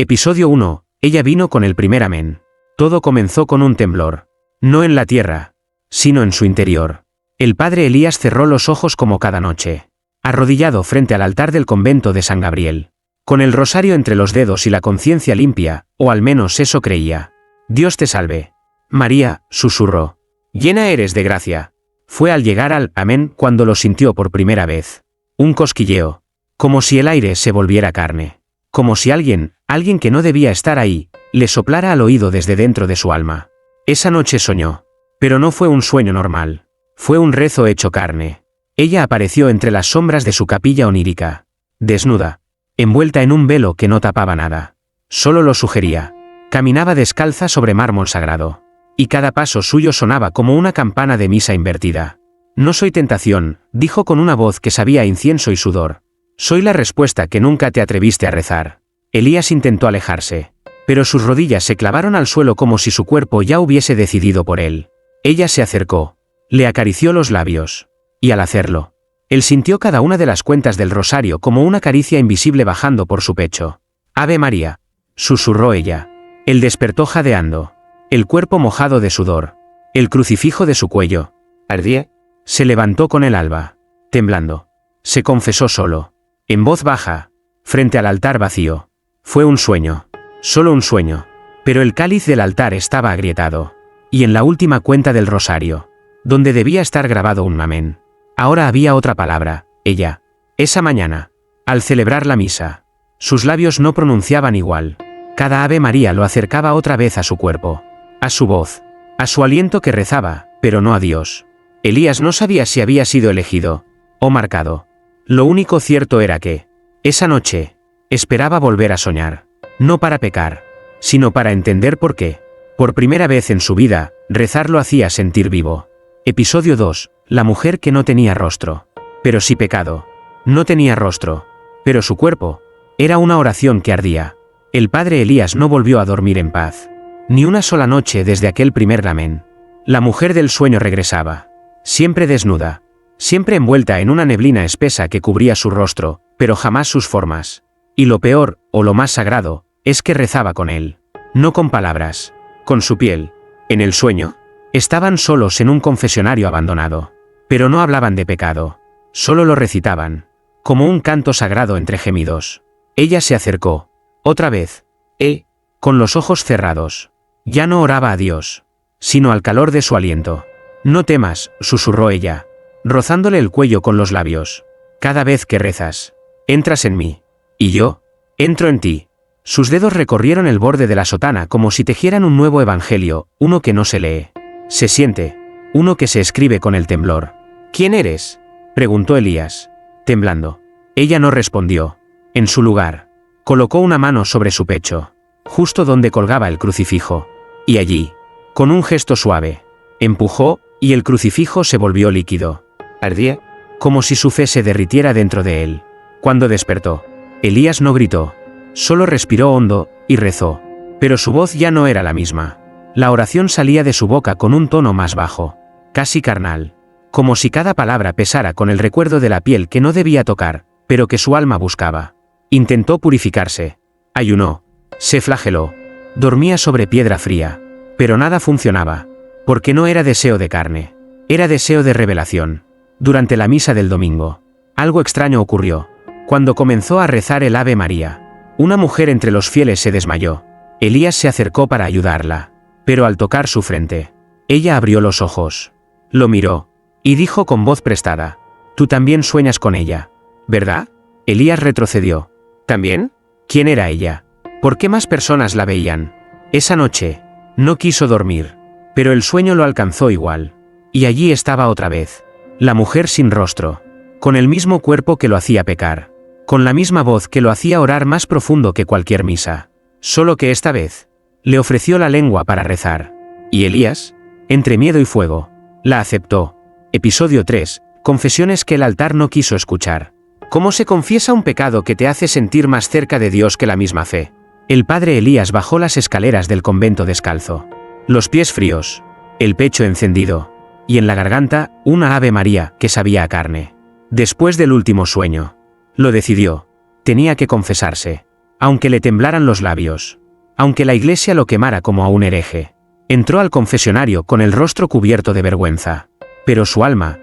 Episodio 1. Ella vino con el primer amén. Todo comenzó con un temblor. No en la tierra, sino en su interior. El padre Elías cerró los ojos como cada noche. Arrodillado frente al altar del convento de San Gabriel. Con el rosario entre los dedos y la conciencia limpia, o al menos eso creía. Dios te salve. María, susurró. Llena eres de gracia. Fue al llegar al amén cuando lo sintió por primera vez. Un cosquilleo. Como si el aire se volviera carne. Como si alguien que no debía estar ahí, le soplara al oído desde dentro de su alma. Esa noche soñó. Pero no fue un sueño normal. Fue un rezo hecho carne. Ella apareció entre las sombras de su capilla onírica. Desnuda. Envuelta en un velo que no tapaba nada. Solo lo sugería. Caminaba descalza sobre mármol sagrado. Y cada paso suyo sonaba como una campana de misa invertida. No soy tentación, dijo con una voz que sabía a incienso y sudor. Soy la respuesta que nunca te atreviste a rezar. Elías intentó alejarse. Pero sus rodillas se clavaron al suelo como si su cuerpo ya hubiese decidido por él. Ella se acercó. Le acarició los labios. Y al hacerlo, él sintió cada una de las cuentas del rosario como una caricia invisible bajando por su pecho. Ave María, susurró ella. Él despertó jadeando. El cuerpo mojado de sudor. El crucifijo de su cuello. ¿Ardía? Se levantó con el alba. Temblando. Se confesó solo. En voz baja. Frente al altar vacío. Fue un sueño. Solo un sueño. Pero el cáliz del altar estaba agrietado. Y en la última cuenta del rosario, donde debía estar grabado un amén, ahora había otra palabra, ella. Esa mañana, al celebrar la misa, sus labios no pronunciaban igual. Cada Ave María lo acercaba otra vez a su cuerpo. A su voz. A su aliento que rezaba, pero no a Dios. Elías no sabía si había sido elegido o marcado. Lo único cierto era que, esa noche, esperaba volver a soñar. No para pecar, sino para entender por qué. Por primera vez en su vida, rezar lo hacía sentir vivo. Episodio 2. La mujer que no tenía rostro. Pero sí pecado. No tenía rostro. Pero su cuerpo. Era una oración que ardía. El padre Elías no volvió a dormir en paz. Ni una sola noche desde aquel primer amén. La mujer del sueño regresaba. Siempre desnuda. Siempre envuelta en una neblina espesa que cubría su rostro, pero jamás sus formas. Y lo peor, o lo más sagrado, es que rezaba con él. No con palabras. Con su piel. En el sueño. Estaban solos en un confesionario abandonado. Pero no hablaban de pecado. Solo lo recitaban. Como un canto sagrado entre gemidos. Ella se acercó. Otra vez. Con los ojos cerrados. Ya no oraba a Dios. Sino al calor de su aliento. No temas, susurró ella. Rozándole el cuello con los labios. Cada vez que rezas. Entras en mí. Y yo. Entro en ti. Sus dedos recorrieron el borde de la sotana como si tejieran un nuevo evangelio, uno que no se lee. Se siente. Uno que se escribe con el temblor. ¿Quién eres?, preguntó Elías, temblando. Ella no respondió. En su lugar, colocó una mano sobre su pecho, justo donde colgaba el crucifijo. Y allí, con un gesto suave, empujó, y el crucifijo se volvió líquido. Ardía, como si su fe se derritiera dentro de él. Cuando despertó, Elías no gritó. Solo respiró hondo, y rezó. Pero su voz ya no era la misma. La oración salía de su boca con un tono más bajo. Casi carnal. Como si cada palabra pesara con el recuerdo de la piel que no debía tocar, pero que su alma buscaba. Intentó purificarse. Ayunó. Se flageló. Dormía sobre piedra fría. Pero nada funcionaba. Porque no era deseo de carne. Era deseo de revelación. Durante la misa del domingo, algo extraño ocurrió. Cuando comenzó a rezar el Ave María, una mujer entre los fieles se desmayó. Elías se acercó para ayudarla. Pero al tocar su frente, ella abrió los ojos. Lo miró. Y dijo con voz prestada. Tú también sueñas con ella, ¿verdad? Elías retrocedió. ¿También? ¿Quién era ella? ¿Por qué más personas la veían? Esa noche, no quiso dormir. Pero el sueño lo alcanzó igual. Y allí estaba otra vez. La mujer sin rostro. Con el mismo cuerpo que lo hacía pecar. Con la misma voz que lo hacía orar más profundo que cualquier misa. Solo que esta vez, le ofreció la lengua para rezar. Y Elías, entre miedo y fuego, la aceptó. Episodio 3. Confesiones que el altar no quiso escuchar. ¿Cómo se confiesa un pecado que te hace sentir más cerca de Dios que la misma fe? El padre Elías bajó las escaleras del convento descalzo. Los pies fríos. El pecho encendido. Y en la garganta, una Ave María que sabía a carne. Después del último sueño. Lo decidió. Tenía que confesarse. aunque le temblaran los labios, aunque la iglesia lo quemara como a un hereje. Entró al confesionario con el rostro cubierto de vergüenza. Pero su alma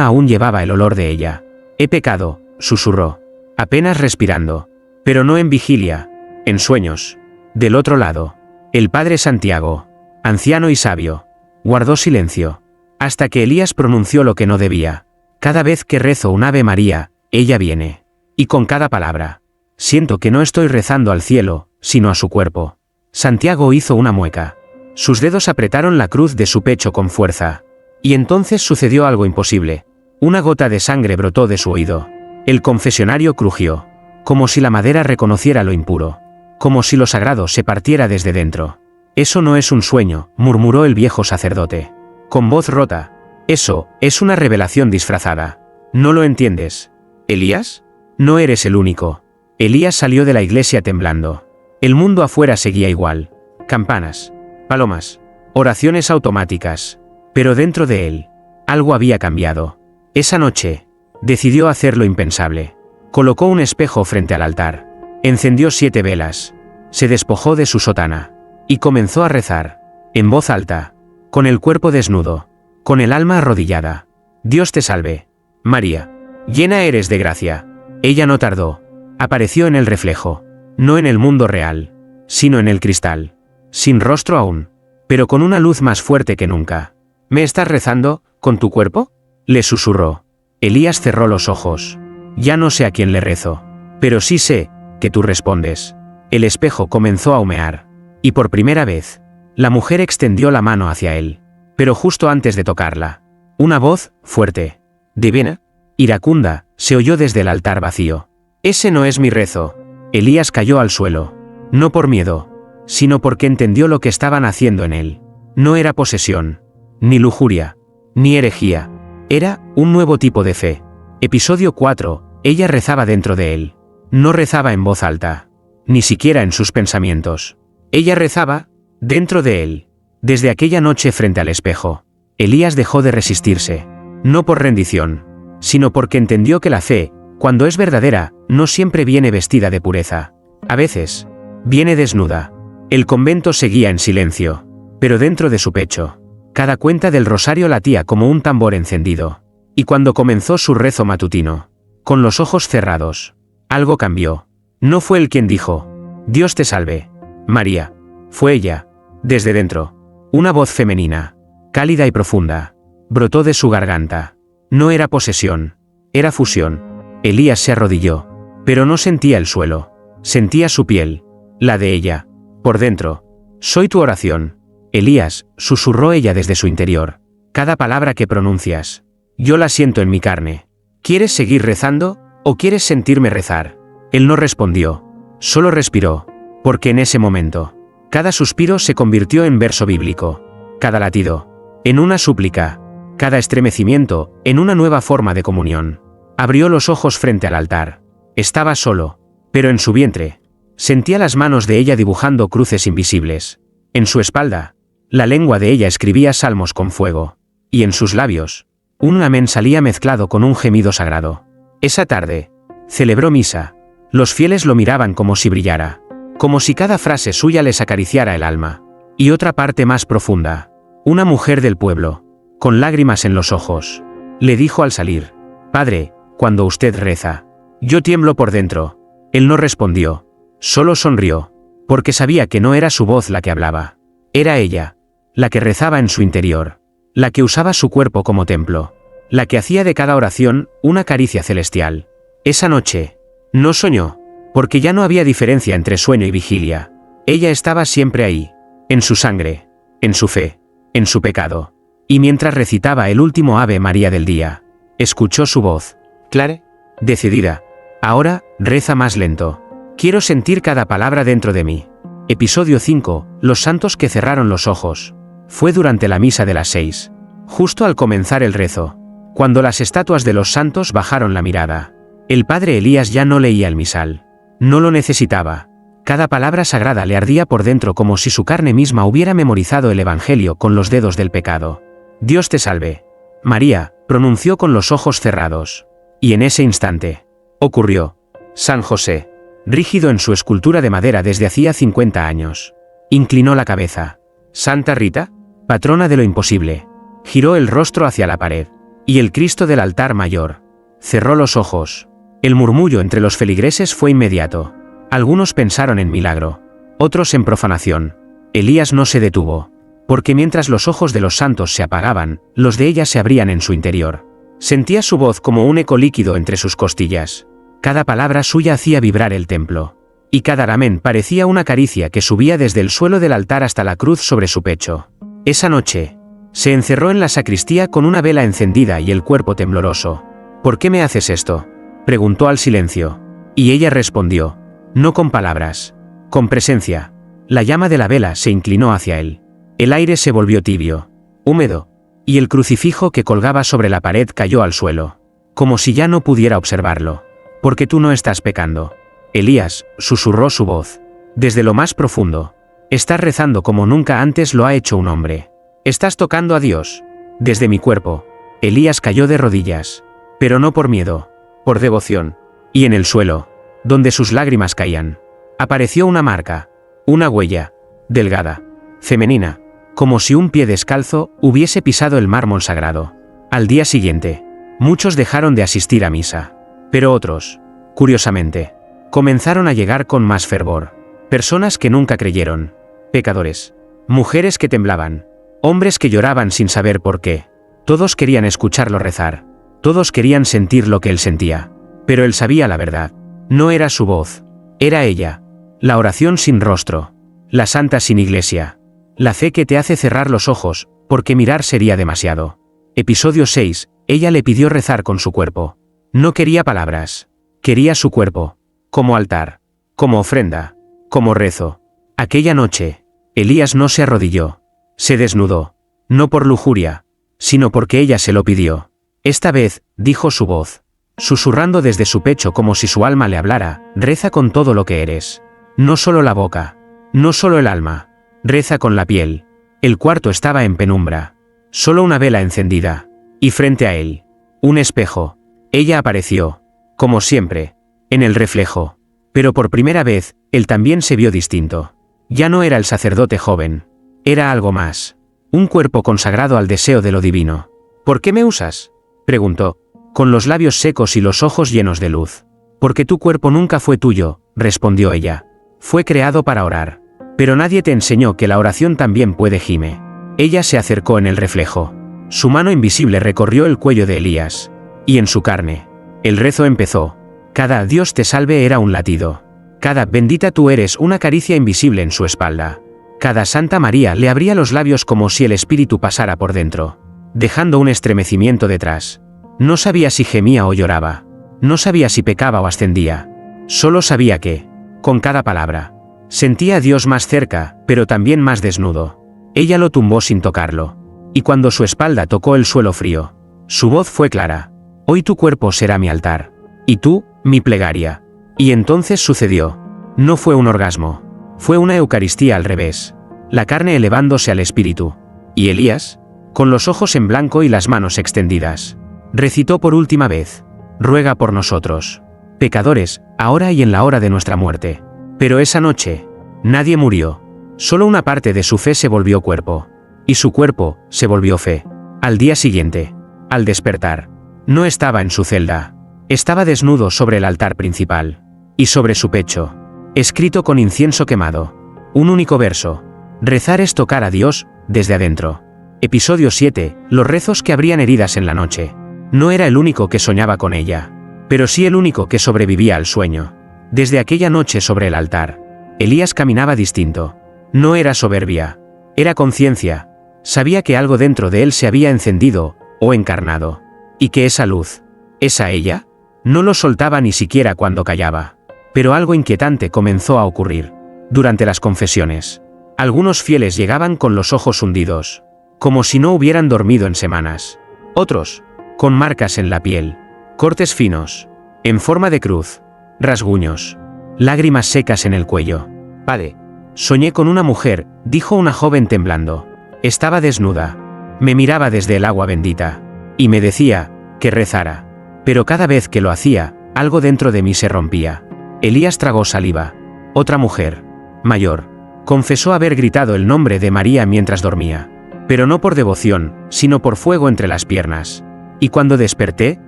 aún llevaba el olor de ella. He pecado, susurró, apenas respirando. Pero no en vigilia, en sueños. Del otro lado, el padre Santiago, anciano y sabio, guardó silencio, hasta que Elías pronunció lo que no debía. Cada vez que rezo un Ave María, ella viene. Y con cada palabra, siento que no estoy rezando al cielo, sino a su cuerpo. Santiago hizo una mueca. Sus dedos apretaron la cruz de su pecho con fuerza. Y entonces sucedió algo imposible. Una gota de sangre brotó de su oído. El confesionario crujió, como si la madera reconociera lo impuro, como si lo sagrado se partiera desde dentro. Eso no es un sueño, murmuró el viejo sacerdote, con voz rota. Eso es una revelación disfrazada. ¿No lo entiendes? ¿Elías? No eres el único. Elías salió de la iglesia temblando. El mundo afuera seguía igual. Campanas, palomas, oraciones automáticas. Pero dentro de él, algo había cambiado. Esa noche, decidió hacer lo impensable. Colocó un espejo frente al altar. Encendió 7 velas. Se despojó de su sotana. Y comenzó a rezar, en voz alta, con el cuerpo desnudo, con el alma arrodillada. Dios te salve, María. Llena eres de gracia. Ella no tardó. Apareció en el reflejo. No en el mundo real, sino en el cristal. Sin rostro aún, pero con una luz más fuerte que nunca. ¿Me estás rezando, con tu cuerpo?, le susurró. Elías cerró los ojos. Ya no sé a quién le rezo, pero sí sé que tú respondes. El espejo comenzó a humear. Y por primera vez, la mujer extendió la mano hacia él. Pero justo antes de tocarla, una voz, fuerte, divina, iracunda, se oyó desde el altar vacío. Ese no es mi rezo. Elías cayó al suelo. No por miedo, sino porque entendió lo que estaban haciendo en él. No era posesión, ni lujuria, ni herejía. Era un nuevo tipo de fe. Episodio 4. Ella rezaba dentro de él. No rezaba en voz alta, ni siquiera en sus pensamientos. Ella rezaba dentro de él. Desde aquella noche frente al espejo, Elías dejó de resistirse. No por rendición, sino porque entendió que la fe, cuando es verdadera, no siempre viene vestida de pureza. A veces, viene desnuda. El convento seguía en silencio, pero dentro de su pecho, cada cuenta del rosario latía como un tambor encendido. Y cuando comenzó su rezo matutino, con los ojos cerrados, algo cambió. No fue él quien dijo, Dios te salve, María. Fue ella, desde dentro. Una voz femenina, cálida y profunda, brotó de su garganta. No era posesión, era fusión. Elías se arrodilló, pero no sentía el suelo. Sentía su piel, la de ella, por dentro. Soy tu oración. Elías, susurró ella desde su interior. Cada palabra que pronuncias, yo la siento en mi carne. ¿Quieres seguir rezando, o quieres sentirme rezar? Él no respondió, solo respiró, porque en ese momento, cada suspiro se convirtió en verso bíblico, cada latido, en una súplica, cada estremecimiento, en una nueva forma de comunión. Abrió los ojos frente al altar. Estaba solo, pero en su vientre, sentía las manos de ella dibujando cruces invisibles. En su espalda, la lengua de ella escribía salmos con fuego, y en sus labios, un amén salía mezclado con un gemido sagrado. Esa tarde, celebró misa. Los fieles lo miraban como si brillara, como si cada frase suya les acariciara el alma. Y otra parte más profunda, una mujer del pueblo, con lágrimas en los ojos, le dijo al salir, Padre, cuando usted reza, yo tiemblo por dentro. Él no respondió, solo sonrió, porque sabía que no era su voz la que hablaba. Era ella, la que rezaba en su interior, la que usaba su cuerpo como templo, la que hacía de cada oración una caricia celestial. Esa noche, no soñó, porque ya no había diferencia entre sueño y vigilia. Ella estaba siempre ahí, en su sangre, en su fe, en su pecado. Y mientras recitaba el último Ave María del día, escuchó su voz, clara, decidida. Ahora, reza más lento. Quiero sentir cada palabra dentro de mí. Episodio 5. Los santos que cerraron los ojos. Fue durante la misa de las 6. Justo al comenzar el rezo, cuando las estatuas de los santos bajaron la mirada. El padre Elías ya no leía el misal. No lo necesitaba. Cada palabra sagrada le ardía por dentro como si su carne misma hubiera memorizado el Evangelio con los dedos del pecado. Dios te salve, María, pronunció con los ojos cerrados. Y en ese instante, ocurrió. San José, rígido en su escultura de madera desde hacía 50 años. Inclinó la cabeza. Santa Rita, patrona de lo imposible. Giró el rostro hacia la pared. Y el Cristo del altar mayor. Cerró los ojos. El murmullo entre los feligreses fue inmediato. Algunos pensaron en milagro, otros en profanación. Elías no se detuvo, porque mientras los ojos de los santos se apagaban, los de ella se abrían en su interior. Sentía su voz como un eco líquido entre sus costillas. Cada palabra suya hacía vibrar el templo. Y cada amén parecía una caricia que subía desde el suelo del altar hasta la cruz sobre su pecho. Esa noche, se encerró en la sacristía con una vela encendida y el cuerpo tembloroso. ¿Por qué me haces esto?, preguntó al silencio. Y ella respondió, no con palabras, con presencia. La llama de la vela se inclinó hacia él. El aire se volvió tibio, húmedo, y el crucifijo que colgaba sobre la pared cayó al suelo, como si ya no pudiera observarlo. Porque tú no estás pecando. Elías, susurró su voz, desde lo más profundo. Estás rezando como nunca antes lo ha hecho un hombre. Estás tocando a Dios. Desde mi cuerpo. Elías cayó de rodillas. Pero no por miedo, por devoción. Y en el suelo, donde sus lágrimas caían, apareció una marca, una huella, delgada, femenina, como si un pie descalzo hubiese pisado el mármol sagrado. Al día siguiente, muchos dejaron de asistir a misa. Pero otros, curiosamente, comenzaron a llegar con más fervor. Personas que nunca creyeron. Pecadores. Mujeres que temblaban. Hombres que lloraban sin saber por qué. Todos querían escucharlo rezar. Todos querían sentir lo que él sentía. Pero él sabía la verdad. No era su voz. Era ella. La oración sin rostro. La santa sin iglesia. La fe que te hace cerrar los ojos, porque mirar sería demasiado. Episodio 6. Ella le pidió rezar con su cuerpo. No quería palabras. Quería su cuerpo. Como altar. Como ofrenda. Como rezo. Aquella noche, Elías no se arrodilló. Se desnudó. No por lujuria, sino porque ella se lo pidió. Esta vez, dijo su voz, susurrando desde su pecho como si su alma le hablara, reza con todo lo que eres. No solo la boca. No solo el alma. Reza con la piel. El cuarto estaba en penumbra. Solo una vela encendida. Y frente a él, un espejo. Ella apareció, como siempre, en el reflejo. Pero por primera vez, él también se vio distinto. Ya no era el sacerdote joven. Era algo más. Un cuerpo consagrado al deseo de lo divino. ¿Por qué me usas?, preguntó, con los labios secos y los ojos llenos de luz. Porque tu cuerpo nunca fue tuyo, respondió ella. Fue creado para orar. Pero nadie te enseñó que la oración también puede gime. Ella se acercó en el reflejo. Su mano invisible recorrió el cuello de Elías. Y en su carne, el rezo empezó. Cada Dios te salve era un latido. Cada bendita tú eres una caricia invisible en su espalda. Cada Santa María le abría los labios como si el espíritu pasara por dentro, dejando un estremecimiento detrás. No sabía si gemía o lloraba. No sabía si pecaba o ascendía. Solo sabía que, con cada palabra, sentía a Dios más cerca, pero también más desnudo. Ella lo tumbó sin tocarlo. Y cuando su espalda tocó el suelo frío, su voz fue clara. Hoy tu cuerpo será mi altar. Y tú, mi plegaria. Y entonces sucedió. No fue un orgasmo. Fue una Eucaristía al revés. La carne elevándose al espíritu. Y Elías, con los ojos en blanco y las manos extendidas, recitó por última vez. Ruega por nosotros, pecadores, ahora y en la hora de nuestra muerte. Pero esa noche, nadie murió. Solo una parte de su fe se volvió cuerpo. Y su cuerpo se volvió fe. Al día siguiente, al despertar, no estaba en su celda. Estaba desnudo sobre el altar principal. Y sobre su pecho, escrito con incienso quemado, un único verso. Rezar es tocar a Dios, desde adentro. Episodio 7. Los rezos que abrían heridas en la noche. No era el único que soñaba con ella, pero sí el único que sobrevivía al sueño. Desde aquella noche sobre el altar, Elías caminaba distinto. No era soberbia, era conciencia. Sabía que algo dentro de él se había encendido, o encarnado. Y que esa luz, esa ella, no lo soltaba ni siquiera cuando callaba. Pero algo inquietante comenzó a ocurrir. Durante las confesiones, algunos fieles llegaban con los ojos hundidos, como si no hubieran dormido en semanas. Otros, con marcas en la piel, cortes finos, en forma de cruz, rasguños, lágrimas secas en el cuello. Padre, soñé con una mujer, dijo una joven temblando. Estaba desnuda. Me miraba desde el agua bendita. Y me decía, que rezara. Pero cada vez que lo hacía, algo dentro de mí se rompía. Elías tragó saliva. Otra mujer, mayor, confesó haber gritado el nombre de María mientras dormía. Pero no por devoción, sino por fuego entre las piernas. Y cuando desperté,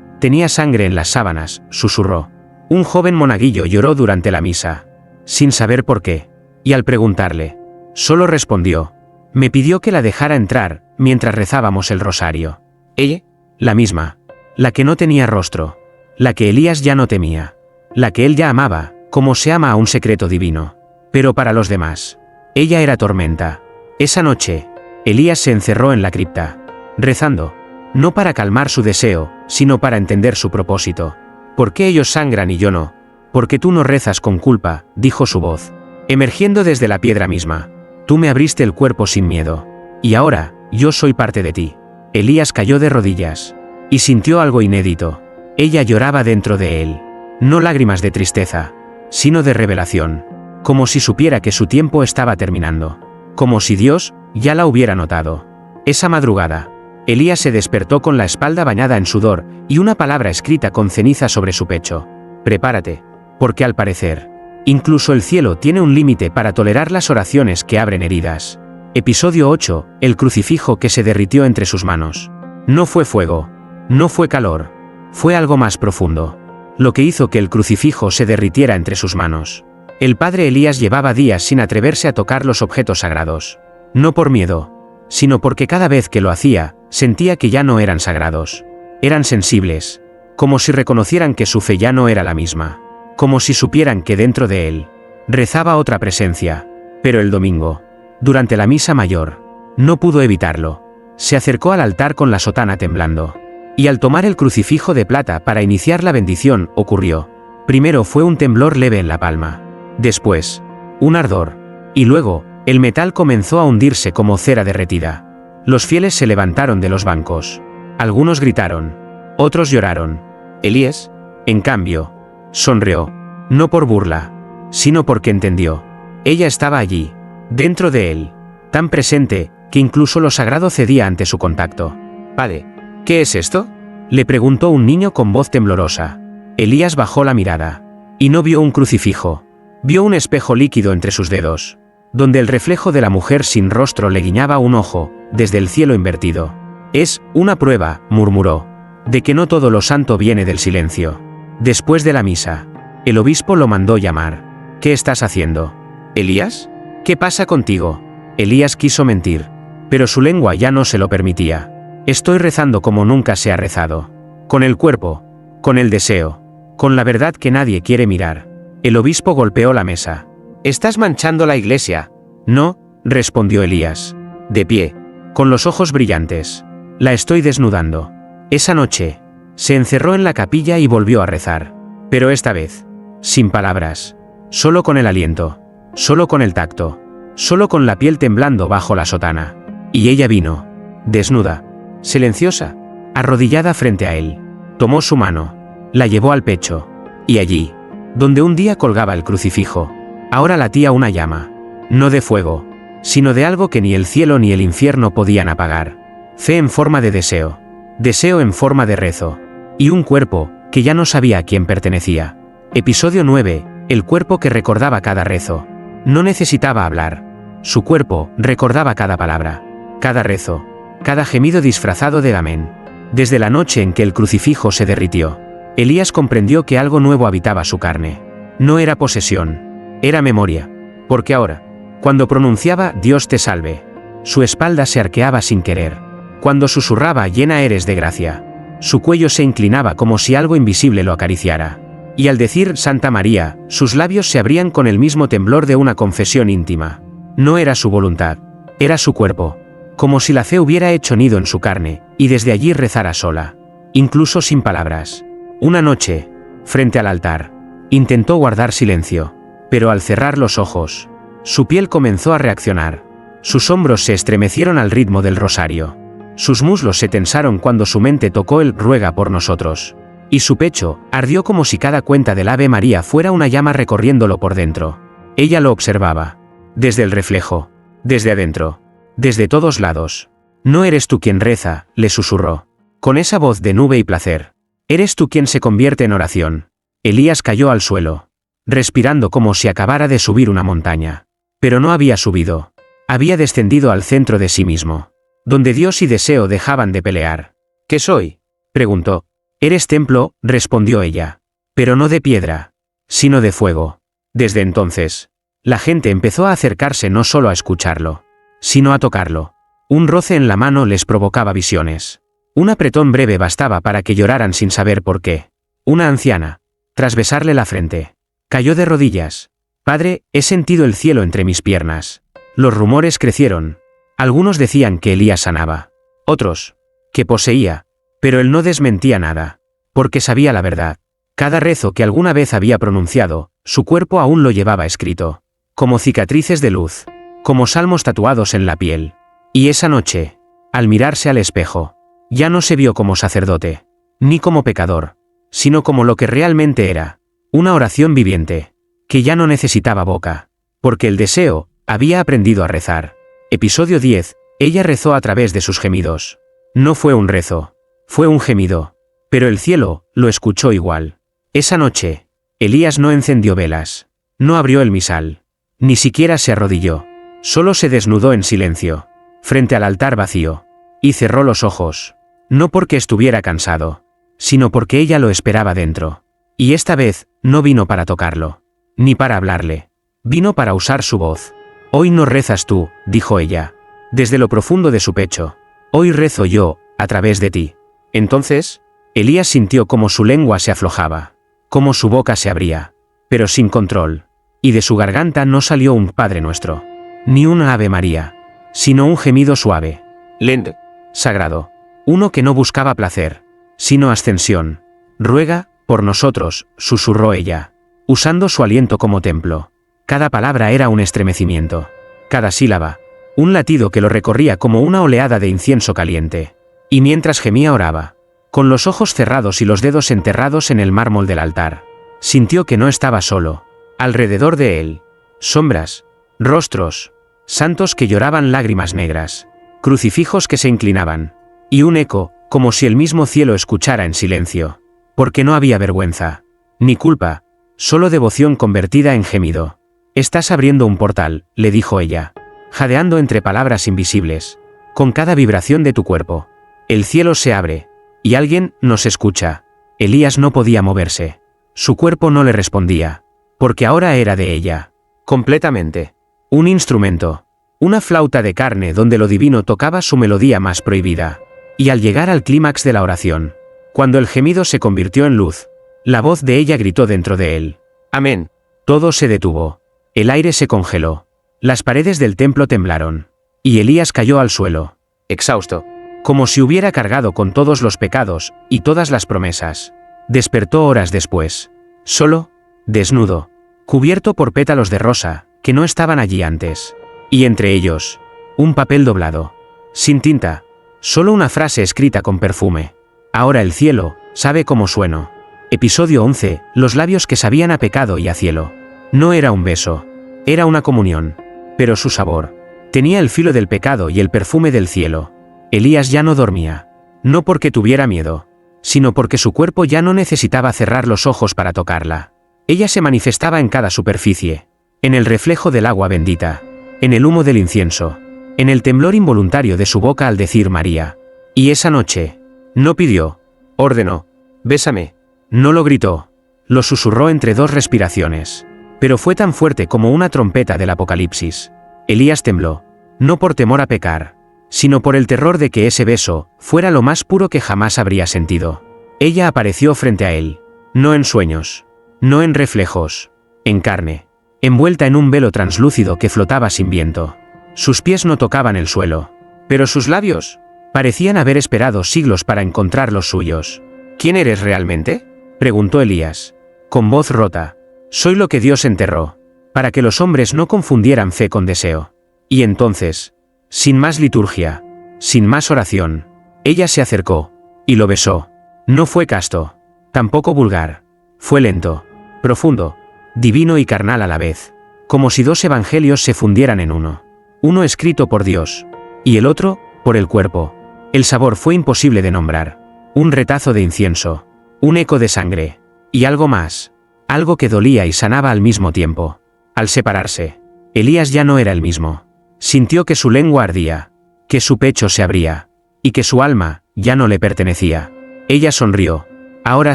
tenía sangre en las sábanas, susurró. Un joven monaguillo lloró durante la misa, sin saber por qué. Y al preguntarle, solo respondió. Me pidió que la dejara entrar, mientras rezábamos el rosario. ¿Ella? La misma. La que no tenía rostro. La que Elías ya no temía. La que él ya amaba, como se ama a un secreto divino. Pero para los demás, ella era tormenta. Esa noche, Elías se encerró en la cripta, rezando, no para calmar su deseo, sino para entender su propósito. ¿Por qué ellos sangran y yo no? Porque tú no rezas con culpa, dijo su voz, emergiendo desde la piedra misma. Tú me abriste el cuerpo sin miedo. Y ahora, yo soy parte de ti. Elías cayó de rodillas. Y sintió algo inédito. Ella lloraba dentro de él. No lágrimas de tristeza, sino de revelación. Como si supiera que su tiempo estaba terminando. Como si Dios ya la hubiera notado. Esa madrugada, Elías se despertó con la espalda bañada en sudor y una palabra escrita con ceniza sobre su pecho. Prepárate, porque al parecer, incluso el cielo tiene un límite para tolerar las oraciones que abren heridas. Episodio 8, el crucifijo que se derritió entre sus manos. No fue fuego, no fue calor, fue algo más profundo. Lo que hizo que el crucifijo se derritiera entre sus manos. El padre Elías llevaba días sin atreverse a tocar los objetos sagrados. No por miedo, sino porque cada vez que lo hacía, sentía que ya no eran sagrados. Eran sensibles, como si reconocieran que su fe ya no era la misma. Como si supieran que dentro de él rezaba otra presencia. Pero el domingo, durante la misa mayor, no pudo evitarlo. Se acercó al altar con la sotana temblando. Y al tomar el crucifijo de plata para iniciar la bendición, ocurrió. Primero fue un temblor leve en la palma. Después, un ardor. Y luego, el metal comenzó a hundirse como cera derretida. Los fieles se levantaron de los bancos. Algunos gritaron. Otros lloraron. Elías, en cambio, sonrió. No por burla, sino porque entendió. Ella estaba allí, dentro de él, tan presente, que incluso lo sagrado cedía ante su contacto. Padre, ¿qué es esto?, le preguntó un niño con voz temblorosa. Elías bajó la mirada. Y no vio un crucifijo. Vio un espejo líquido entre sus dedos, donde el reflejo de la mujer sin rostro le guiñaba un ojo, desde el cielo invertido. Es una prueba, murmuró, de que no todo lo santo viene del silencio. Después de la misa, el obispo lo mandó llamar. ¿Qué estás haciendo, Elías? ¿Qué pasa contigo? Elías quiso mentir, pero su lengua ya no se lo permitía. Estoy rezando como nunca se ha rezado. Con el cuerpo, con el deseo, con la verdad que nadie quiere mirar. El obispo golpeó la mesa. «Estás manchando la iglesia». «No», respondió Elías, de pie, con los ojos brillantes. «La estoy desnudando». Esa noche, se encerró en la capilla y volvió a rezar. Pero esta vez, sin palabras, solo con el aliento, solo con el tacto, solo con la piel temblando bajo la sotana. Y ella vino, desnuda, silenciosa, arrodillada frente a él. Tomó su mano, la llevó al pecho, y allí, donde un día colgaba el crucifijo, ahora latía una llama, no de fuego, sino de algo que ni el cielo ni el infierno podían apagar. Fe en forma de deseo, deseo en forma de rezo, y un cuerpo que ya no sabía a quién pertenecía. Episodio 9, el cuerpo que recordaba cada rezo. No necesitaba hablar. Su cuerpo recordaba cada palabra, cada rezo, cada gemido disfrazado de amén. Desde la noche en que el crucifijo se derritió, Elías comprendió que algo nuevo habitaba su carne. No era posesión, era memoria. Porque ahora, cuando pronunciaba «Dios te salve», su espalda se arqueaba sin querer. Cuando susurraba «Llena eres de gracia», su cuello se inclinaba como si algo invisible lo acariciara. Y al decir «Santa María», sus labios se abrían con el mismo temblor de una confesión íntima. No era su voluntad, era su cuerpo. Como si la fe hubiera hecho nido en su carne, y desde allí rezara sola. Incluso sin palabras. Una noche, frente al altar, intentó guardar silencio, pero al cerrar los ojos, su piel comenzó a reaccionar. Sus hombros se estremecieron al ritmo del rosario. Sus muslos se tensaron cuando su mente tocó el «Ruega por nosotros». Y su pecho ardió como si cada cuenta del Ave María fuera una llama recorriéndolo por dentro. Ella lo observaba. Desde el reflejo. Desde adentro. Desde todos lados. «No eres tú quien reza», le susurró, con esa voz de nube y placer. «Eres tú quien se convierte en oración». Elías cayó al suelo. respirando como si acabara de subir una montaña. Pero no había subido. Había descendido al centro de sí mismo, donde Dios y deseo dejaban de pelear. ¿Qué soy?, preguntó. Eres templo, respondió ella. Pero no de piedra, sino de fuego. Desde entonces, la gente empezó a acercarse no solo a escucharlo, sino a tocarlo. Un roce en la mano les provocaba visiones. Un apretón breve bastaba para que lloraran sin saber por qué. Una anciana, tras besarle la frente, cayó de rodillas. Padre, he sentido el cielo entre mis piernas. Los rumores crecieron. Algunos decían que Elías sanaba. Otros, que poseía. Pero él no desmentía nada, porque sabía la verdad. Cada rezo que alguna vez había pronunciado, su cuerpo aún lo llevaba escrito, como cicatrices de luz, como salmos tatuados en la piel. Y esa noche, al mirarse al espejo, ya no se vio como sacerdote, ni como pecador, sino como lo que realmente era, una oración viviente, que ya no necesitaba boca, porque el deseo había aprendido a rezar. Episodio 10, ella rezó a través de sus gemidos. No fue un rezo, fue un gemido, pero el cielo lo escuchó igual. Esa noche, Elías no encendió velas, no abrió el misal, ni siquiera se arrodilló, solo se desnudó en silencio, frente al altar vacío, y cerró los ojos, no porque estuviera cansado, sino porque ella lo esperaba dentro. Y esta vez, no vino para tocarlo, ni para hablarle, vino para usar su voz. Hoy no rezas tú, dijo ella, desde lo profundo de su pecho, hoy rezo yo, a través de ti. Entonces, Elías sintió como su lengua se aflojaba, como su boca se abría, pero sin control, y de su garganta no salió un Padre Nuestro, ni una Ave María, sino un gemido suave, lento, sagrado, uno que no buscaba placer, sino ascensión. Ruega por nosotros, susurró ella, usando su aliento como templo. Cada palabra era un estremecimiento, cada sílaba, un latido que lo recorría como una oleada de incienso caliente. Y mientras gemía oraba, con los ojos cerrados y los dedos enterrados en el mármol del altar, sintió que no estaba solo. Alrededor de él, sombras, rostros, santos que lloraban lágrimas negras, crucifijos que se inclinaban, y un eco, como si el mismo cielo escuchara en silencio, porque no había vergüenza, ni culpa, solo devoción convertida en gemido. Estás abriendo un portal, le dijo ella, jadeando entre palabras invisibles, con cada vibración de tu cuerpo. El cielo se abre, y alguien nos escucha. Elías no podía moverse. Su cuerpo no le respondía, porque ahora era de ella, completamente. Un instrumento, una flauta de carne donde lo divino tocaba su melodía más prohibida. Y al llegar al clímax de la oración, cuando el gemido se convirtió en luz, la voz de ella gritó dentro de él. Amén. Todo se detuvo. El aire se congeló. Las paredes del templo temblaron. Y Elías cayó al suelo, exhausto, como si hubiera cargado con todos los pecados y todas las promesas. Despertó horas después, solo, desnudo, cubierto por pétalos de rosa, que no estaban allí antes. Y entre ellos, un papel doblado, sin tinta, solo una frase escrita con perfume. Ahora el cielo sabe cómo sueno. Episodio 11, los labios que sabían a pecado y a cielo. No era un beso, era una comunión, pero su sabor tenía el filo del pecado y el perfume del cielo. Elías ya no dormía, no porque tuviera miedo, sino porque su cuerpo ya no necesitaba cerrar los ojos para tocarla. Ella se manifestaba en cada superficie, en el reflejo del agua bendita, en el humo del incienso, en el temblor involuntario de su boca al decir María. Y esa noche, no pidió, ordenó, bésame, no lo gritó, lo susurró entre dos respiraciones, pero fue tan fuerte como una trompeta del Apocalipsis. Elías tembló, no por temor a pecar, sino por el terror de que ese beso fuera lo más puro que jamás habría sentido. Ella apareció frente a él, no en sueños, no en reflejos, en carne, envuelta en un velo translúcido que flotaba sin viento. Sus pies no tocaban el suelo, pero sus labios parecían haber esperado siglos para encontrar los suyos. ¿Quién eres realmente?, preguntó Elías, con voz rota. Soy lo que Dios enterró, para que los hombres no confundieran fe con deseo. Y entonces, sin más liturgia, sin más oración, ella se acercó, y lo besó. No fue casto, tampoco vulgar, fue lento, profundo, divino y carnal a la vez, como si dos evangelios se fundieran en uno. Uno escrito por Dios, y el otro, por el cuerpo. El sabor fue imposible de nombrar. Un retazo de incienso, un eco de sangre, y algo más. algo que dolía y sanaba al mismo tiempo. Al separarse, Elías ya no era el mismo. Sintió que su lengua ardía, que su pecho se abría, y que su alma ya no le pertenecía. Ella sonrió. Ahora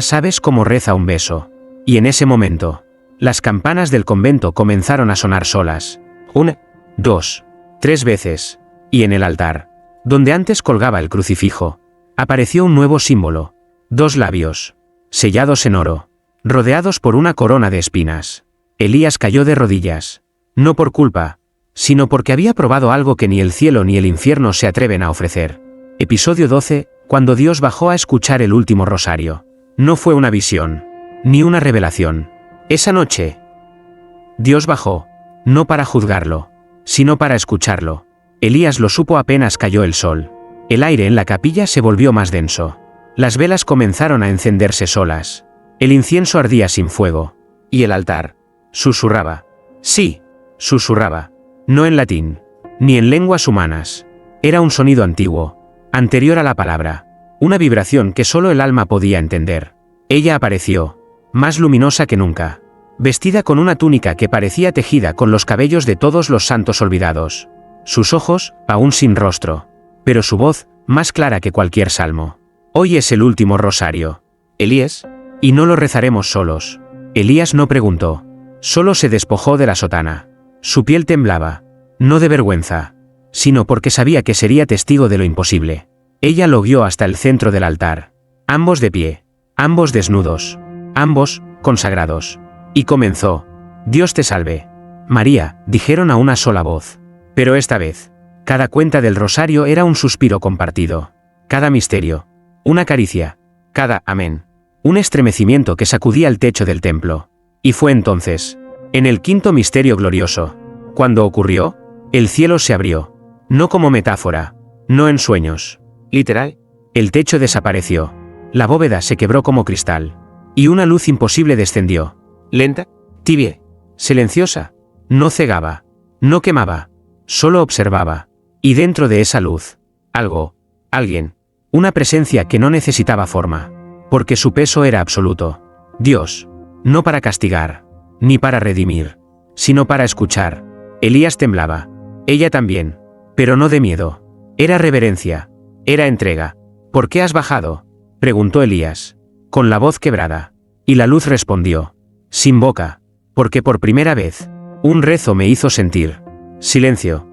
sabes cómo reza un beso. Y en ese momento, las campanas del convento comenzaron a sonar solas. 1, 2, 3 veces. Y en el altar, donde antes colgaba el crucifijo, apareció un nuevo símbolo. 2 labios, sellados en oro, rodeados por una corona de espinas. Elías cayó de rodillas. No por culpa, sino porque había probado algo que ni el cielo ni el infierno se atreven a ofrecer. Episodio 12, cuando Dios bajó a escuchar el último rosario. No fue una visión, ni una revelación. Esa noche, Dios bajó, no para juzgarlo, sino para escucharlo. Elías lo supo apenas cayó el sol. El aire en la capilla se volvió más denso. Las velas comenzaron a encenderse solas. El incienso ardía sin fuego. Y el altar susurraba. Sí, susurraba. No en latín, ni en lenguas humanas. Era un sonido antiguo, anterior a la palabra. Una vibración que solo el alma podía entender. Ella apareció, más luminosa que nunca, vestida con una túnica que parecía tejida con los cabellos de todos los santos olvidados. Sus ojos, aún sin rostro, pero su voz, más clara que cualquier salmo. Hoy es el último rosario, Elías, y no lo rezaremos solos. Elías no preguntó, solo se despojó de la sotana. Su piel temblaba, no de vergüenza, sino porque sabía que sería testigo de lo imposible. Ella lo guió hasta el centro del altar, ambos de pie, ambos desnudos, ambos consagrados. Y comenzó. Dios te salve, María, dijeron a una sola voz. Pero esta vez, cada cuenta del rosario era un suspiro compartido. Cada misterio, una caricia, cada amén, un estremecimiento que sacudía el techo del templo. Y fue entonces, en el quinto misterio glorioso, cuando ocurrió, el cielo se abrió. No como metáfora, no en sueños. Literal, el techo desapareció. La bóveda se quebró como cristal. Y una luz imposible descendió. Lenta, tibia, silenciosa. No cegaba, no quemaba, solo observaba. Y dentro de esa luz, algo, alguien, una presencia que no necesitaba forma, porque su peso era absoluto. Dios, no para castigar, ni para redimir, sino para escuchar. Elías temblaba, ella también, pero no de miedo. Era reverencia, era entrega. ¿Por qué has bajado?, preguntó Elías, con la voz quebrada. Y la luz respondió, sin boca, porque por primera vez, un rezo me hizo sentir. Silencio,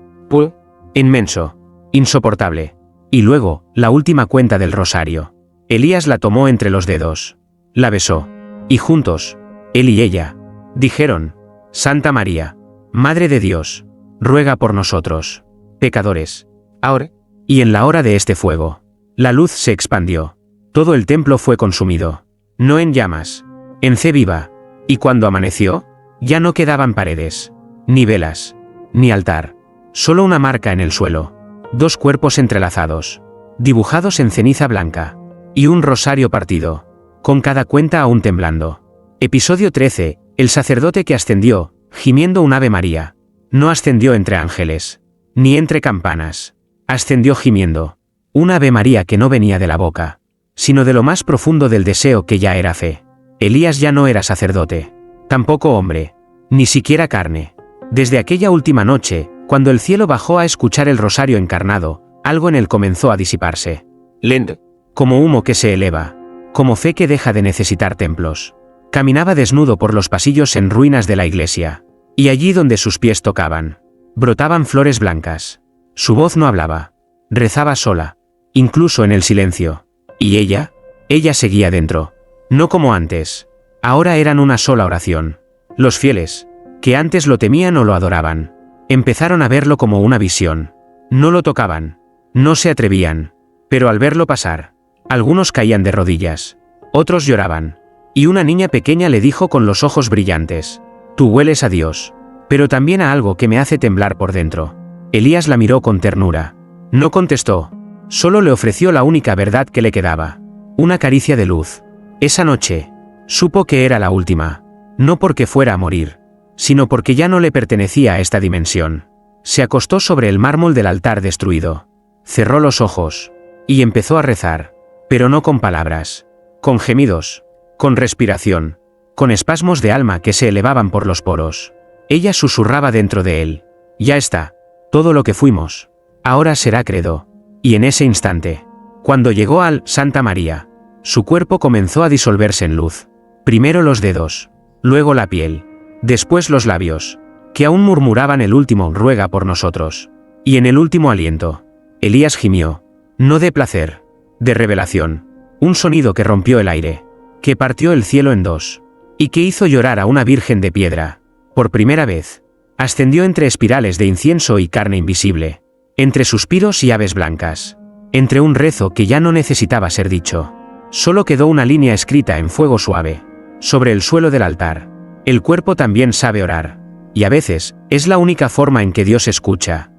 inmenso, insoportable. Y luego, la última cuenta del rosario. Elías la tomó entre los dedos, la besó, y juntos, él y ella, dijeron, Santa María, Madre de Dios, ruega por nosotros, pecadores, ahora y en la hora de este fuego. La luz se expandió. Todo el templo fue consumido, no en llamas, en fe viva, y cuando amaneció, ya no quedaban paredes, ni velas, ni altar, solo una marca en el suelo, 2 cuerpos entrelazados, dibujados en ceniza blanca, y un rosario partido, con cada cuenta aún temblando. Episodio 13, el sacerdote que ascendió, gimiendo un Ave María, no ascendió entre ángeles, ni entre campanas, ascendió gimiendo, un Ave María que no venía de la boca, sino de lo más profundo del deseo que ya era fe. Elías ya no era sacerdote, tampoco hombre, ni siquiera carne. Desde aquella última noche, cuando el cielo bajó a escuchar el rosario encarnado, algo en él comenzó a disiparse. Lento, como humo que se eleva, como fe que deja de necesitar templos. Caminaba desnudo por los pasillos en ruinas de la iglesia, y allí donde sus pies tocaban, brotaban flores blancas. Su voz no hablaba, rezaba sola, incluso en el silencio. Y ella seguía dentro. No como antes. Ahora eran una sola oración. Los fieles, que antes lo temían o lo adoraban, empezaron a verlo como una visión. No lo tocaban, no se atrevían, pero al verlo pasar, algunos caían de rodillas, otros lloraban, y una niña pequeña le dijo con los ojos brillantes, tú hueles a Dios, pero también a algo que me hace temblar por dentro. Elías la miró con ternura. No contestó, solo le ofreció la única verdad que le quedaba, una caricia de luz. Esa noche, supo que era la última, no porque fuera a morir, sino porque ya no le pertenecía a esta dimensión. Se acostó sobre el mármol del altar destruido, cerró los ojos, y empezó a rezar, pero no con palabras, con gemidos, con respiración, con espasmos de alma que se elevaban por los poros. Ella susurraba dentro de él: ya está, todo lo que fuimos, ahora será credo. Y en ese instante, cuando llegó al Santa María, su cuerpo comenzó a disolverse en luz. Primero los dedos, luego la piel, después los labios, que aún murmuraban el último ruega por nosotros. Y en el último aliento, Elías gimió, no de placer, de revelación, un sonido que rompió el aire, que partió el cielo en dos, y que hizo llorar a una virgen de piedra. Por primera vez, ascendió entre espirales de incienso y carne invisible, entre suspiros y aves blancas, entre un rezo que ya no necesitaba ser dicho. Solo quedó una línea escrita en fuego suave, sobre el suelo del altar. El cuerpo también sabe orar, y a veces, es la única forma en que Dios escucha.